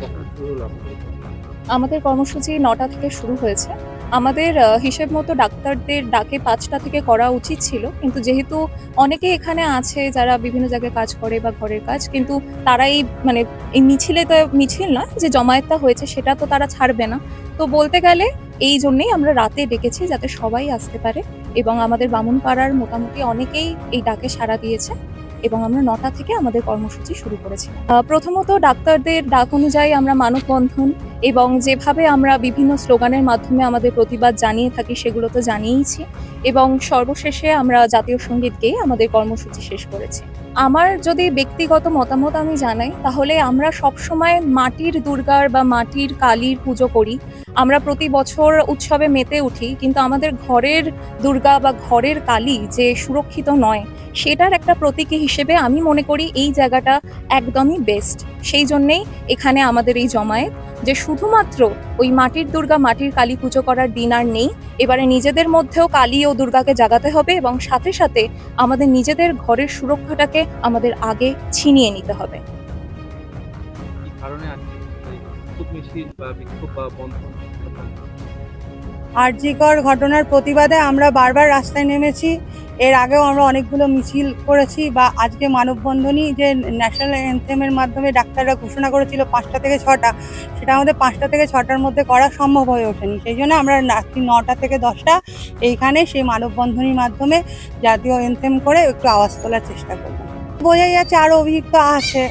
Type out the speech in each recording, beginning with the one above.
কখন শুরু হলো আপনাদের? আমাদের কর্মসূচি ৯টা থেকে শুরু হয়েছে। আমাদের হিসেব মতো ডাক্তারদের ডাকে ৫টা থেকে করা উচিত ছিল। কিন্তু যেহেতু অনেকেই এখানে আছে যারা বিভিন্ন জায়গায় কাজ করে বা ঘরের কাজ, কিন্তু তারা মানে এই মিছিল নয়, যে জমায়েতটা হয়েছে সেটা তো তারা ছাড়বে না। তো বলতে গেলে এইজন্যেই আমরা রাতে ডেকেছি, যাতে সবাই আসতে পারে, এবং আমাদের বামুনপাড়ার মোটামুটি অনেকেই এই ডাকে সাড়া দিয়েছে, এবং আমরা ৯টা থেকে আমাদের কর্মসূচি শুরু করেছিলাম। প্রথমত ডাক্তারদের ডাক অনুযায়ী আমরা মানববন্ধন এবং যেভাবে আমরা বিভিন্ন স্লোগানের মাধ্যমে আমাদের প্রতিবাদ জানিয়ে থাকি সেগুলো তো জানিয়েইছি, এবং সর্বশেষে আমরা জাতীয় সঙ্গীত গেয়ে আমাদের কর্মসূচি শেষ করেছি। আমার যদি ব্যক্তিগত মতামত আমি জানাই, তাহলে আমরা সবসময় মাটির দুর্গার বা মাটির কালীর পুজো করি। আমরা প্রতি বছর উৎসবে মেতে উঠি, কিন্তু আমাদের ঘরের দুর্গা বা ঘরের কালী যে সুরক্ষিত নয়, সেটার একটা প্রতীকী হিসেবে আমি মনে করি এই জায়গাটা একদমই বেস্ট। সেই জন্যেই এখানে আমাদের এই জমায়েত, যে শুধুমাত্র ওই মাটির দুর্গা মাটির কালী পুজো করার দিন আর নেই। এবারে নিজেদের মধ্যেও কালী ও দুর্গাকে জাগাতে হবে, এবং সাথে সাথে আমাদের নিজেদের ঘরের সুরক্ষাটাকে আমাদের আগে ছিনিয়ে নিতে হবে। কি কারণে আজকে এই বিক্ষোভ মিছিল বা বিক্ষোভ বা বন্ধন? আরজিকর ঘটনার প্রতিবাদে আমরা বারবার রাস্তায় নেমেছি। এর আগেও আমরা অনেকগুলো মিছিল করেছি, বা আজকে মানববন্ধনই যে ন্যাশনাল অ্যানথেমের মাধ্যমে ডাক্তাররা ঘোষণা করেছিল ৫টা থেকে ৬টা, সেটা আমাদের ৫টা থেকে ৬টার মধ্যে করা সম্ভব হয়ে ওঠেনি। সেই জন্য আমরা রাত্রি ৯টা থেকে ১০টা এইখানে সেই মানববন্ধনীর মাধ্যমে জাতীয় অ্যানথেম করে একটু আওয়াজ তোলার চেষ্টা করব। বোঝাই যাচ্ছে আরও অভিযুক্ত আছে।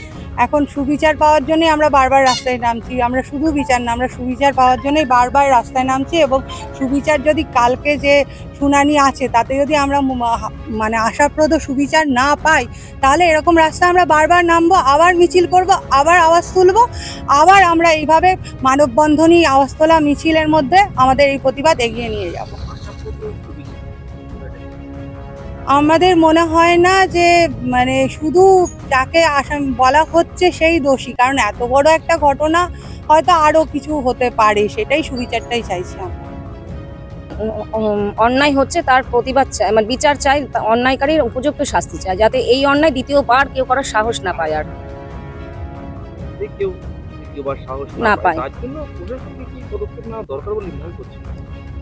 এখন সুবিচার পাওয়ার জন্যই আমরা বারবার রাস্তায় নামছি। আমরা শুধু বিচার না, আমরা সুবিচার পাওয়ার জন্যই বারবার রাস্তায় নামছি, এবং সুবিচার যদি কালকে যে শুনানি আছে তাতে যদি আমরা মানে আশাপ্রদ সুবিচার না পাই, তাহলে এরকম রাস্তায় আমরা বারবার নামবো, আবার মিছিল করব, আবার আওয়াজ তুলব, আবার আমরা এইভাবে মানববন্ধনী আওয়াজ তোলা মিছিলের মধ্যে আমাদের এই প্রতিবাদ এগিয়ে নিয়ে যাব। আমাদের মনে হয় না যে মানে শুধু যাকে আসামি বলা হচ্ছে সেই দোষী, কারণ এত বড় একটা ঘটনা, হয়তো আরো কিছু হতে পারে, সেটাই সুবিচারটাই চাইছি আমরা। অন্যায় হচ্ছে তার প্রতিবাদ চাই, মানে বিচার চাই, অন্যায়কারীর উপযুক্ত শাস্তি চাই, যাতে এই অন্যায় দ্বিতীয়বার কেউ করার সাহস না পায় আর কেউ দ্বিতীয়বার সাহস না না পায়, পায়। তার জন্য প্রশাসনকে কি পদক্ষেপ নেওয়া দরকার বলে মনে করছেন?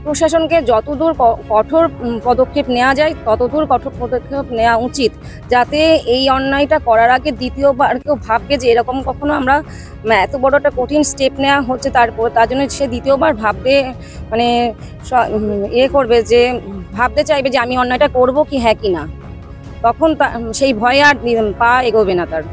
প্রশাসনকে যতদূর কঠোর পদক্ষেপ নেওয়া যায় ততদূর কঠোর পদক্ষেপ নেওয়া উচিত, যাতে এই অন্যায়টা করার আগে দ্বিতীয়বার কেউ ভাববে যে এরকম কখনো আমরা এত বড় একটা কঠিন স্টেপ নেওয়া হচ্ছে, তার জন্য সে দ্বিতীয়বার ভাববে, মানে করবে, যে ভাবতে চাইবে যে আমি অন্যায়টা করব কি হ্যাঁ কি না, তখন সেই ভয়ে আর পা এগোবে না তার।